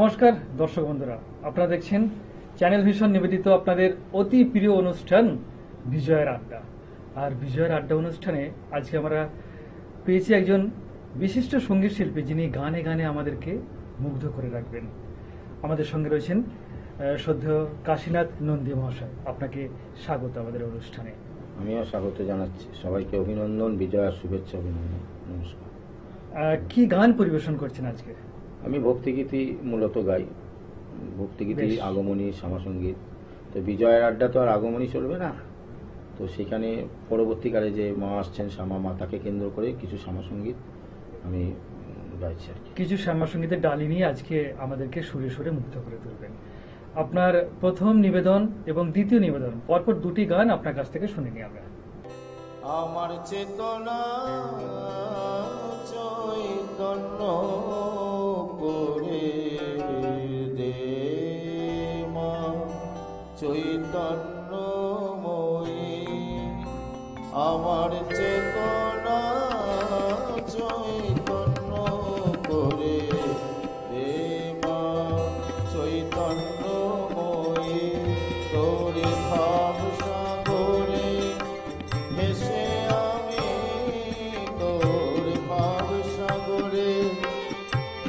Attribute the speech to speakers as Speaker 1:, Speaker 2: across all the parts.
Speaker 1: নমস্কার দর্শক বন্ধুরা, আপনারা দেখছেন চ্যানেল ভিশন নিবেদিত আপনাদের অতি প্রিয় অনুষ্ঠান বিজয়ের আড্ডা। আর বিজয়ের আড্ডা অনুষ্ঠানে আজকে আমরা পেয়েছি একজন বিশিষ্ট সঙ্গীত শিল্পী, যিনি গানে গানে আমাদেরকে মুগ্ধ করে রাখবেন। আমাদের সঙ্গে রয়েছেন শ্রদ্ধেয় কাশীনাথ নন্দী মহাশয়। আপনাকে স্বাগত আমাদের অনুষ্ঠানে।
Speaker 2: আমিও স্বাগত জানাচ্ছি সবাইকে, অভিনন্দন, বিজয়ার শুভেচ্ছা, অভিনন্দন, নমস্কার।
Speaker 1: কি গান পরিবেশন করছেন আজকে?
Speaker 2: আমি ভক্তিগীতি মূলত গাই, ভক্তিগীতি,
Speaker 1: বেশ।
Speaker 2: আগমনী, শ্যামাসঙ্গীত। তো বিজয়ের আড্ডা তো আর আগমনী চলবে না, তো সেখানে পরবর্তীকালে যে মা আসছেন শ্যামা মা, তাকে কেন্দ্র করে কিছু শ্যামাসঙ্গীত আমি গাইছি আর কি।
Speaker 1: কিছু শ্যামাসঙ্গীতের ডালি নিয়ে আজকে আমাদেরকে সুরে সুরে মুগ্ধ করে তুলবেন। আপনার প্রথম নিবেদন এবং দ্বিতীয় নিবেদন, পরপর দুটি গান আপনার কাছ থেকে শুনে নিই আমরা।
Speaker 2: আমার চেতনা চৈতন্য করে দে মা, চৈতন্যময়ী। আমার চেতনা চৈতন্য করে দে মা, চৈতন্যময়ী। তোর ভাব সাগরে ভেসে আমি, তোর ভাব সাগরে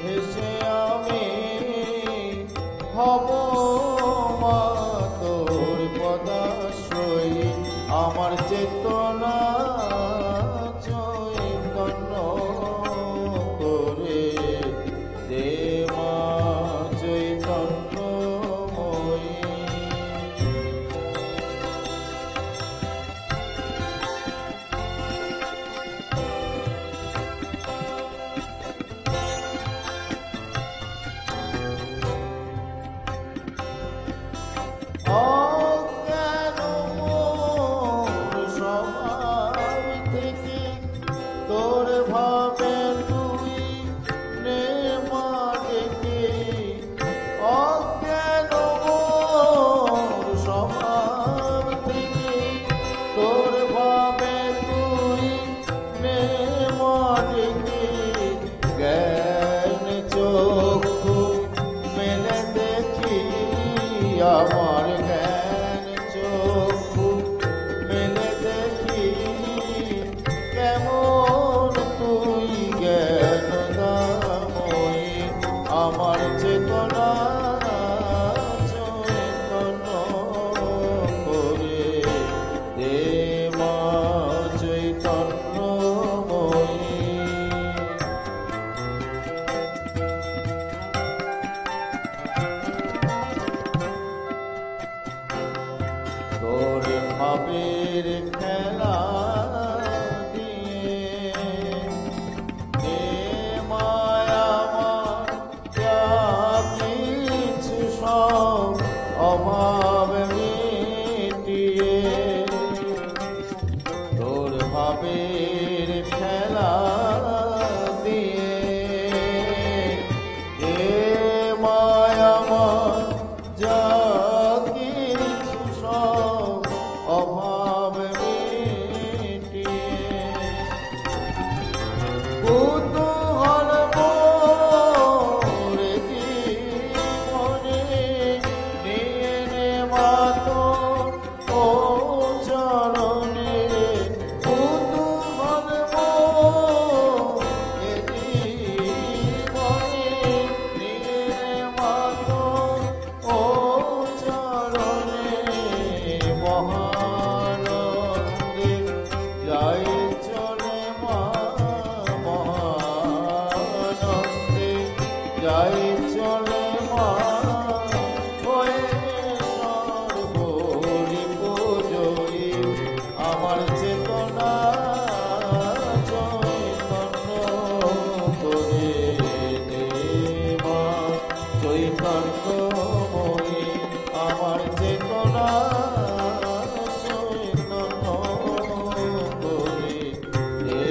Speaker 2: ভেসে আমি হব মা, তোর পদাশ্রয়ী। আমার চেতনা চৈতন্য করে দে মা, চৈতন্যময়ী। অজ্ঞান মোর স্বভাব থেকে তোর ভাবে তুই নে মা ডেকে। অজ্ঞান মোর স্বভাব থেকে তোর ভাবে তুই নে মা ডেকে। জ্ঞান চক্ষু মেলে দেখি, আমার জ্ঞান চক্ষু মেলে দেখি, কেমন তুই জ্ঞান দাময়ী। আমার চেতনা চৈতন্য করে দে মা, চৈতন্যময়ী। তোর ভাবের খেলা দিয়ে দে মায়া আমার যা কিছু সব অভাব মিটিয়ে। তোর ভাবের খেলা দিয়ে দে মায়া আমার যা কিছু সব অভাব মিটিয়ে। কুতূহল মোরে জীবনে নিয়ে নে মা, তোর ও চরণে। কুতূহল মোরে জীবনে নিয়ে নে মা, তোর ও চরণে। মহানন্দে যাই চলে মা, মহানন্দে যাই চলে মা, হয়ে সর্বরিপুজয়ী। আমার চেতনা চৈতন্য করে দে মা, চৈতন্যময়ী। আমার চেতনা চৈতন্য করে দে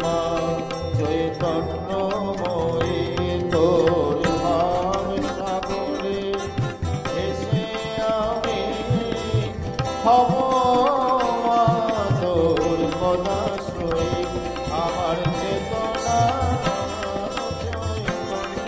Speaker 2: মা, চৈতন্যময়ী। তোর ভাব সাগরে ভেসে আমি হব মা, তোর পদাশ্রয়ী। আমার চেতনা চৈতন্য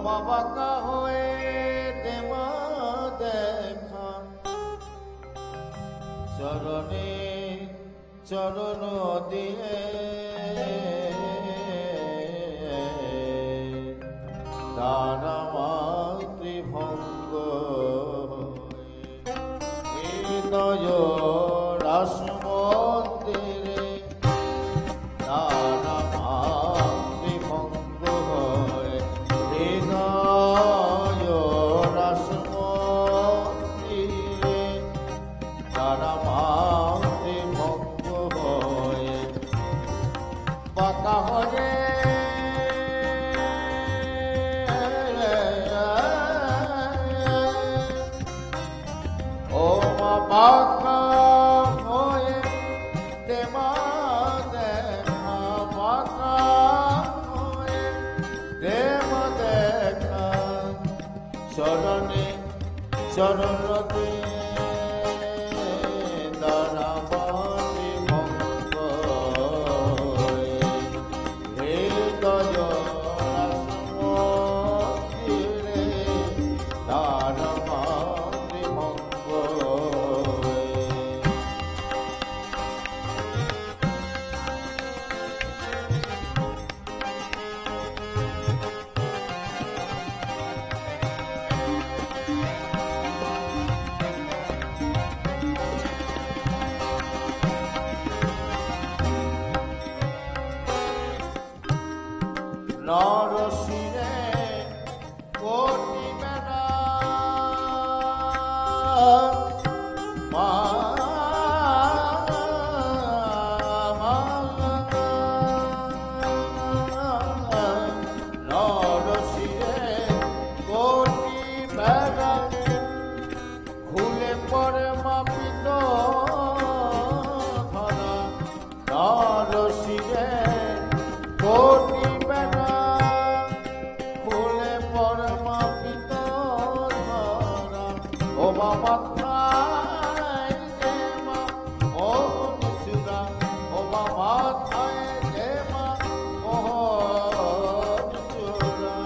Speaker 3: বাবাকা হয়ে দেমা দেখা চরণে চরণ দিয়ে তারা মাতৃভঙ্গ হৃদয় রাসমন্দিরে তারা মাতৃভঙ্গ হয়ে হৃদয় রাসমন্দিরে তারা মাতৃভঙ্গ হয়ে বাঁকা হয়ে বাঁকা হয়ে দেমা দেখা বাঁকা হয়ে দেমা দেখা চরণে চরণ দিয়ে দাঁড়া বাণী ভঙ্গ হৃদয় রাসমন্দিরে দাঁড়া বাণী ভঙ্গ নরসিরে কোটি বেড়া নরসিরে কোটি বেড়া খুলে পড়ে মাপিত ধরা নরসিরে কোটি বেড়া খুলে পড়ে মাপিত ধরা ও বাবা থায় যে মা ও নিশুরা ও বাবা থায় যে মা ও নিশুরা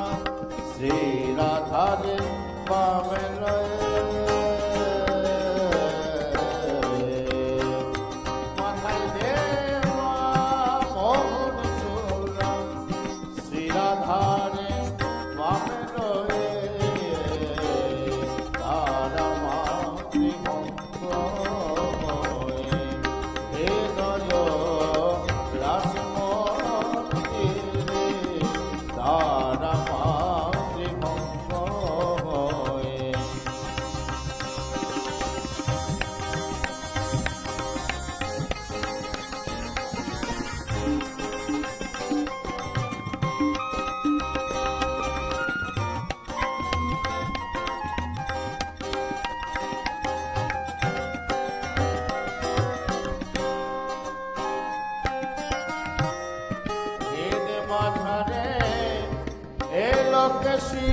Speaker 3: শ্রী রাধারে পাবে মাথায় দেওয়া মোহন চূড়া শ্রী রাধারে পাবে তারা মাতৃভঙ্গ হয়ে হৃদয় রাসমন্দিরে তারা মাতৃভঙ্গ হয়ে মাঝারে এ লোকেশি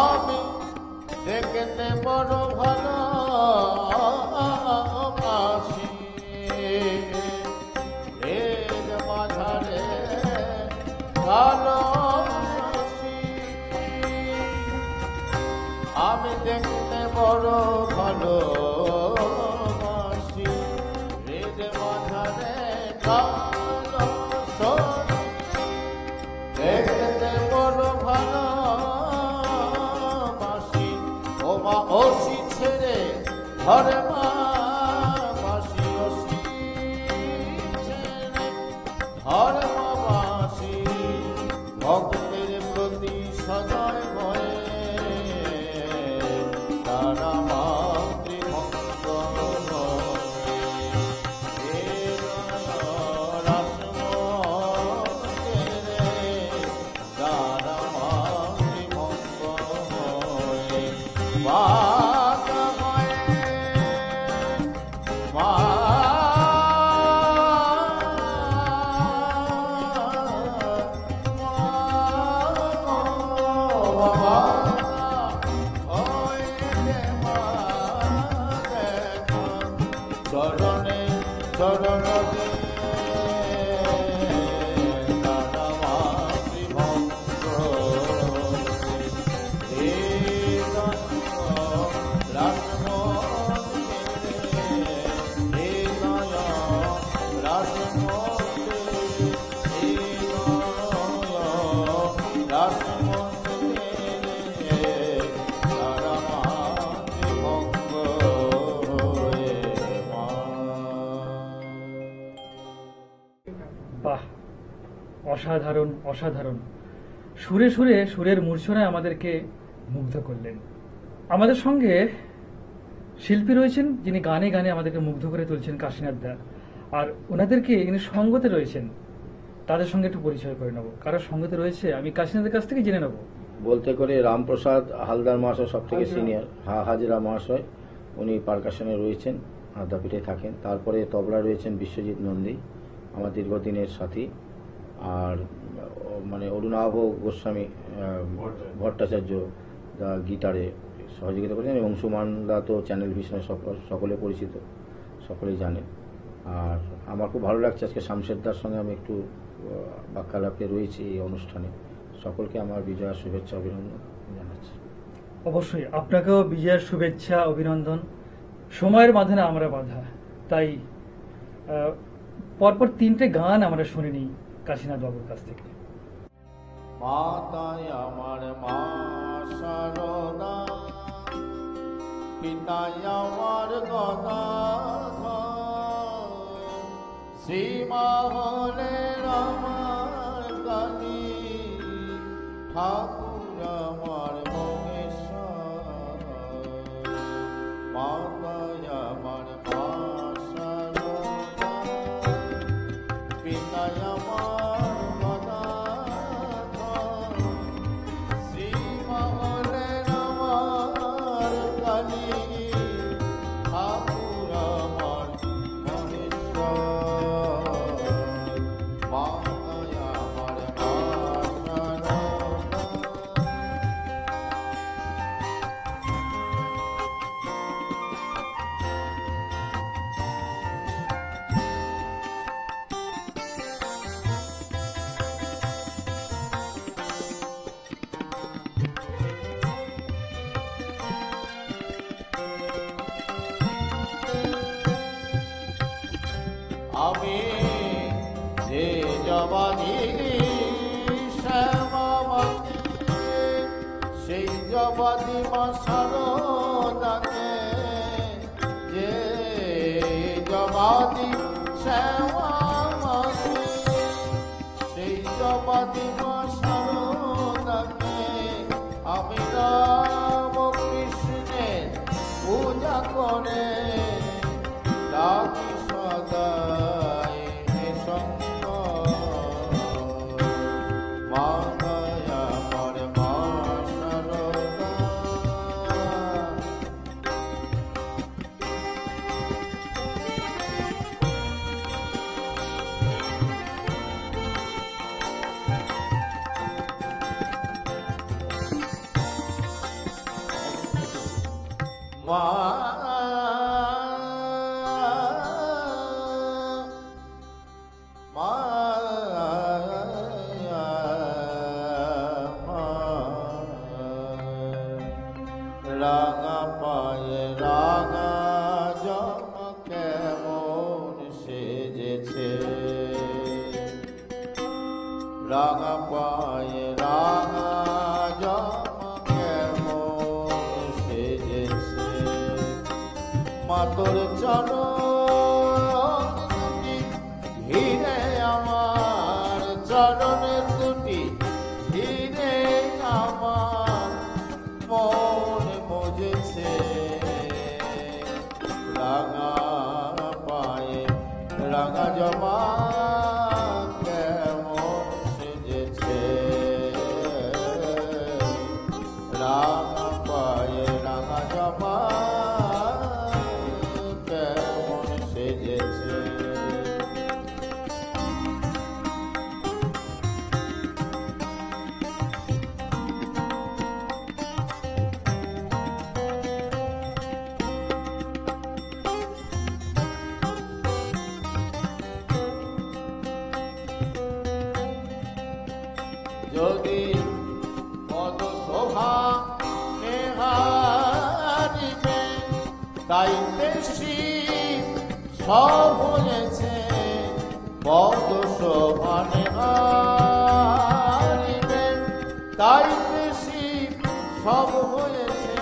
Speaker 3: আমি দেখতে বড় ভালো বাসি এর মাঝারে ভালো আমি দেখতে বড় ভালো বাসি এর মাঝারে কালো দেখতে বড় ভালো বাসি ও মা ওসি ছেড়ে ঘরে মা বাসি ওসি ছেড়ে ঘরে মা বাসি ভক্তের প্রতি সদয় ভয়ে তারা মাতৃভঙ্গ বাঁকা হয়ে
Speaker 1: অসাধারণ অসাধারণ সুরে সুরে সুরের মূর্ছনায় আমাদেরকে মুগ্ধ করলেন। আমাদের সঙ্গে শিল্পী রয়েছেন যিনি গানে গানে আমাদেরকে মুগ্ধ করে তুলছেন, কাশীনাথ দা। আর ওনাদেরকে ইনি সঙ্গতে রয়েছেন, তাদের সঙ্গে একটু পরিচয় করে নেবো। কারো সঙ্গতে রয়েছে আমি কাশীনাথের কাছ থেকে জেনে নেবো।
Speaker 2: বলতে করে রামপ্রসাদ হালদার মহাশয় সব থেকে সিনিয়র, হাজিরা মহাশয়, উনি পারকাশনে রয়েছেন, আদ্যাপীঠে থাকেন। তারপরে তবলা রয়েছেন বিশ্বজিৎ নন্দী, আমার দীর্ঘদিনের সাথী। আর মানে অরুণাভ গোস্বামী ভট্টাচার্য দা গিটারে সহযোগিতা করেছেন, এবং সুমান দা তো চ্যানেল ভিশনে সকলে পরিচিত, সকলেই জানেন। আর আমার খুব ভালো লাগছে আজকে শামশেরদার সঙ্গে আমি একটু বাক্যালাপে রয়েছি এই অনুষ্ঠানে। সকলকে আমার বিজয়ার শুভেচ্ছা অভিনন্দন জানাচ্ছি।
Speaker 1: অবশ্যই আপনাকেও বিজয়ের শুভেচ্ছা অভিনন্দন। সময়ের বাঁধনে আমরা বাঁধা, তাই পরপর 3টে গান আমরা শুনে নিই কাশীনাথ বাবুর কাছ থেকে।
Speaker 3: মাতায় আমার মা সারদা, পিতায় আমার গদাধর, শ্রীমা হলেন আমার কালী, ঠাকুর আমার মহেশ্বর। মাতায় আমার মা সারদা, পিতায় আমার গদাধর, শ্রীমা হলেন আমার কালী, ঠাকুর আমার মহেশ্বর। মাতায় আমার মা সারদা। আমি যে জবানি শ্যামাবতী, সেই জবানি মা সারদাকে, যে জবানি শ্যামাবতী, সেই জবানি মা সারদাকে, আমি রাম কৃষ্ণের পূজা করে ডাকি সদাই হে শঙ্কর। মাতায় আমার মা সারদা। মা মা রাঙা পায়ে রাঙা জামা কেমন সেজেছে, রাঙা পায়ে রাঙা জামা কেমন সেজেছে। মাতর চরণ দুটি ঘিরে, আমার চরণের দুটি ঘিরে আমার মন মজেছে। রাঙা পায়ে রাঙা জামা কেমন সেজেছে, রাঙা পায়ে রাঙা জামা কেমন সেজেছে। যদি পদ শোভা নেহারিবে, তাই বেশি সব হয়েছে। পদ শোভা নেহারিবে, তাই বেশি সব হয়েছে।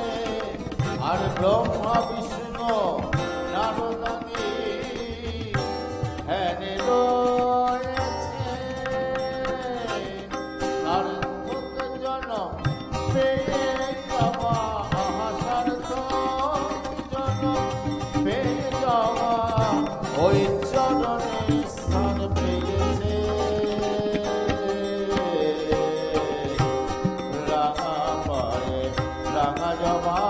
Speaker 3: আর ব্রহ্মা বিষ্ণু নারদাদি ধ্যানে রয়েছে। পেয়ে যাওয়া আশার জনম পেয়ে যাওয়া ওই চরণে স্থান পেয়েছে রাঙা পায়ে রাঙা জবা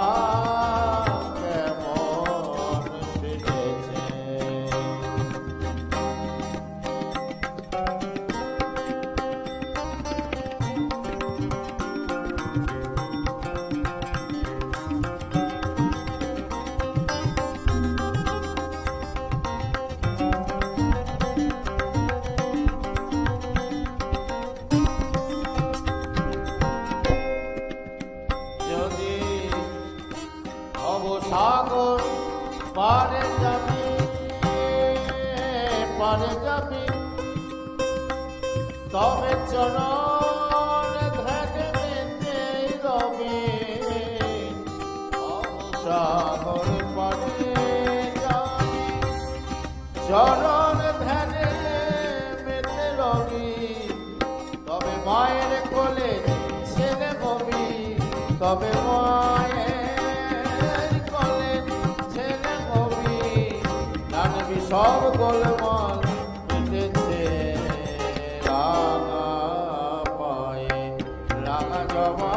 Speaker 3: কেমন সেজেছে। যদি অবসাগর পারে যাবি তবে চরণ ধ্যানে মেতে রবি অবসাগর পারে যাবি চরণ ধ্যানে মেতে রবি তবে মায়ের কোলে ছেলে হবি তবে মায়ের কোলে ছেলে হবি জানবি সব গোলমাল মিটেছে রাঙা পায়ে রাঙা জবা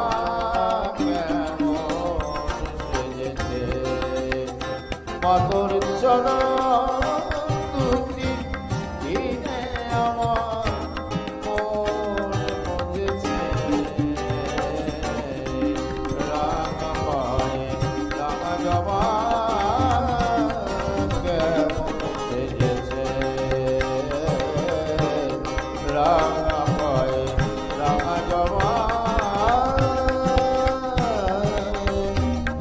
Speaker 3: কেমন সেজেছে মাতর চরণ দুটি দিনে আমার মনে পড়েছে রাঙা পায়ে রাঙা জবা কেমন সেজেছে রাঙা পায়ে রাঙা জবা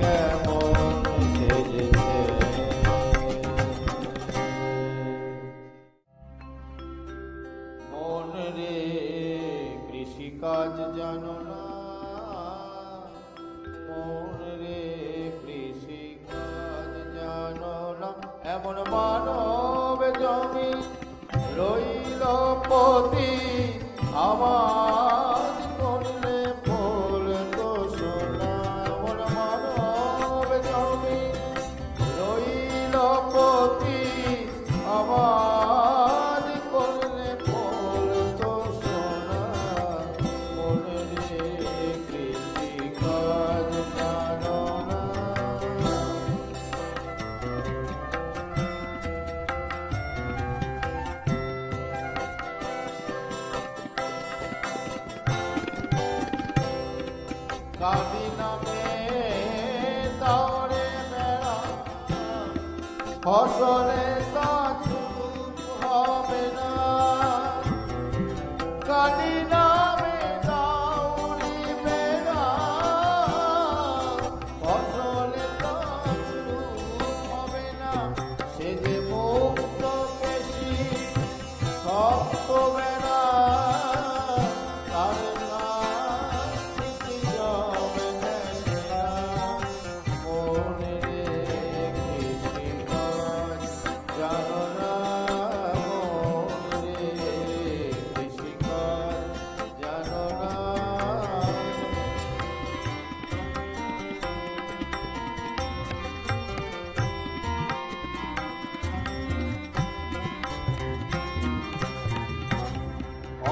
Speaker 3: কেমন সেজেছে। মন রে কৃষিকাজ জানো না মন রে কৃষিকাজ জানো না এমন মানব জমি রইল পতি আবাদ করলে ফুল তো সোনা এমন মানব জমি রইল পতি আবাদ করলে ফুল তো সোনা মনে রে কৃষিকাজ জানো না কাঁদি নামে দৌড়ে বেড়া ফসলে গাছ হবে না কাঁদি নামে দৌড়ে বেড়া ফসলে গাছ হবে না সে যে মুক্ত বেশি শক্ত বেড়া তার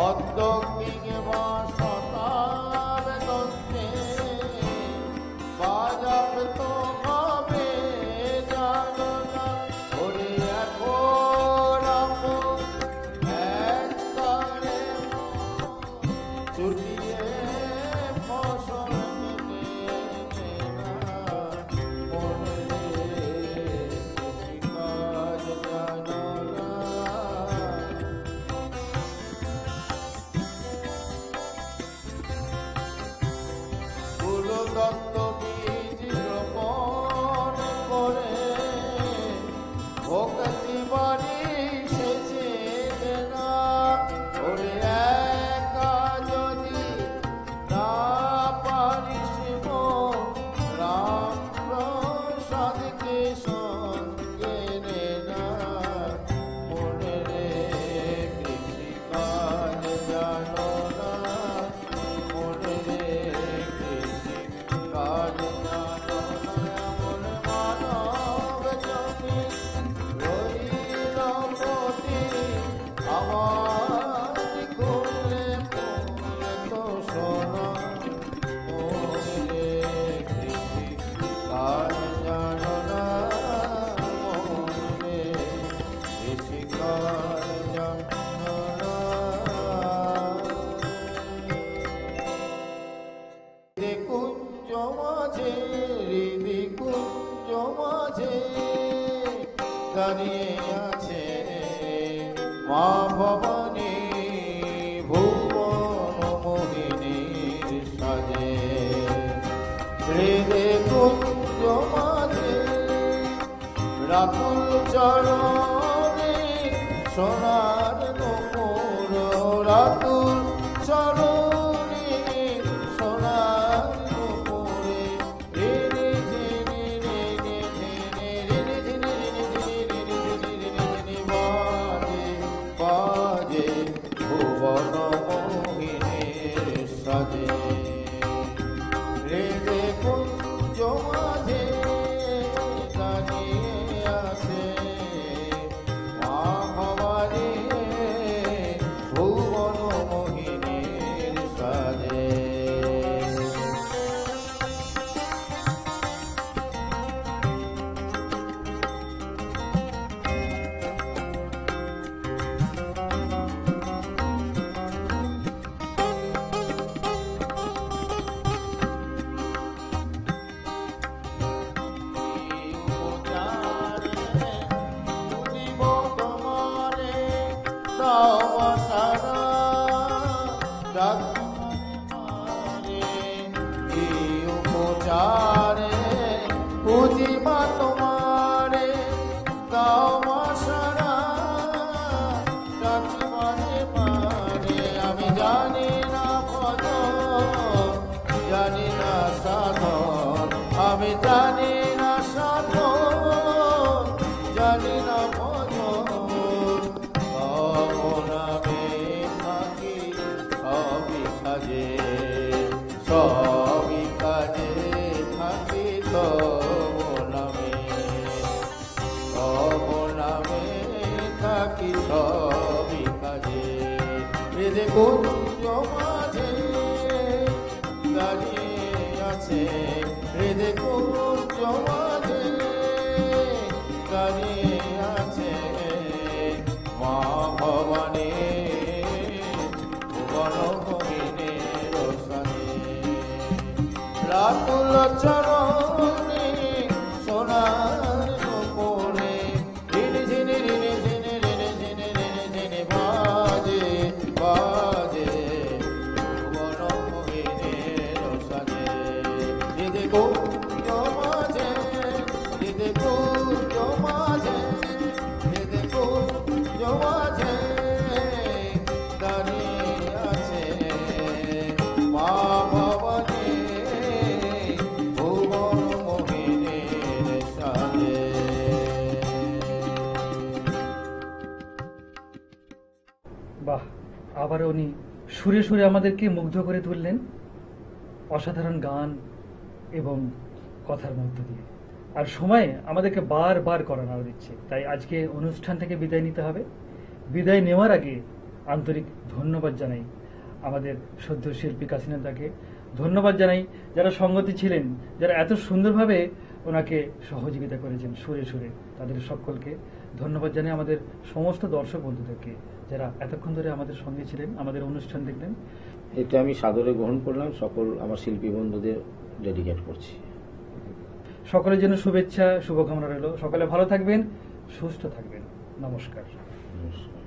Speaker 3: অদ্যজ্ঞে বাসতার দন্তে বাজাব তো হবে জানো না ওরে এখন একবারে ছুটিয়ে ফসল মেলে না মনে কৃষিকাজ জানো না দত্ত বীজ রোপণ করে ভক্তি বাড়ি সেচে না ওরে একা যদি না পারিস রাম প্রসাদকে সঙ্গে নে না মনে রে কৃষিকাজ জানো না মনে রে কৃষি রাতুল চরণে সোনার নুপুর, রাতুল চরণে সোনার নুপুরে, রে রে রে রে রে রে রে রে রে রে বাজে বাজে ভুবন মোহিনীর সাজে। রে দেখুন জমাজে দাঁড়িয়ে আছে মা ভবানী ভুবন মোহিনীর সাজে। পুজিমা তোমারে দাও মাসারা ডাকি মানে মানে, আমি জানি না ভজন জানি না সাধন, আমি জানি না সাধন জানি না ভজন, নামে থাকি সবই কাজে সবই কাজে থাকি নামে থাকি সবই কাজে। হৃদয় কুঞ্জ মাঝে দাঁড়িয়ে আছে, হৃদয় কুঞ্জ মাঝে দাঁড়িয়ে আছে মা ভবানী ভুবন মোহিনীর সাজে। রাতুল চরণে সোনার নুপুরে, রিনি ঝিনি রিনি ঝিনি রিনি ঝিনি রিনি ঝিনি বাজে বাজে ভুবন মোহিনীর সাজে। হৃদয় কুঞ্জ মাঝে হৃদয় কুঞ্জ মাঝে হৃদয় কুঞ্জ মাঝে দাঁড়িয়ে আছে মা ভবানী ভুবন মোহিনীর সাজে।
Speaker 1: বাহ, আবার উনি সুরে সুরে আমাদেরকে মুগ্ধ করে তুললেন অসাধারণ গান এবং কথার মধ্য দিয়ে। আর সময় আমাদেরকে বারবার করানো দিচ্ছে, তাই আজকে অনুষ্ঠান থেকে বিদায় নিতে হবে। বিদায় নেওয়ার আগে আন্তরিক ধন্যবাদ জানাই আমাদের সদ্য শিল্পী কাশিনাথদাকে, ধন্যবাদ জানাই যারা সঙ্গতি ছিলেন, যারা এত সুন্দরভাবে ওনাকে সহযোগিতা করেছেন সুরে সুরে, তাদের সকলকে ধন্যবাদ জানাই। আমাদের সমস্ত দর্শক বন্ধুদেরকে যারা এতক্ষণ ধরে আমাদের সঙ্গে ছিলেন, আমাদের অনুষ্ঠান দেখলেন,
Speaker 2: এটা আমি সাদরে গ্রহণ করলাম, সকল আমার শিল্পী বন্ধুদের ডেডিকেট করছি।
Speaker 1: সকলের জন্য শুভেচ্ছা শুভকামনা রইল। সকলে ভালো থাকবেন, সুস্থ থাকবেন। নমস্কার।
Speaker 2: নমস্কার।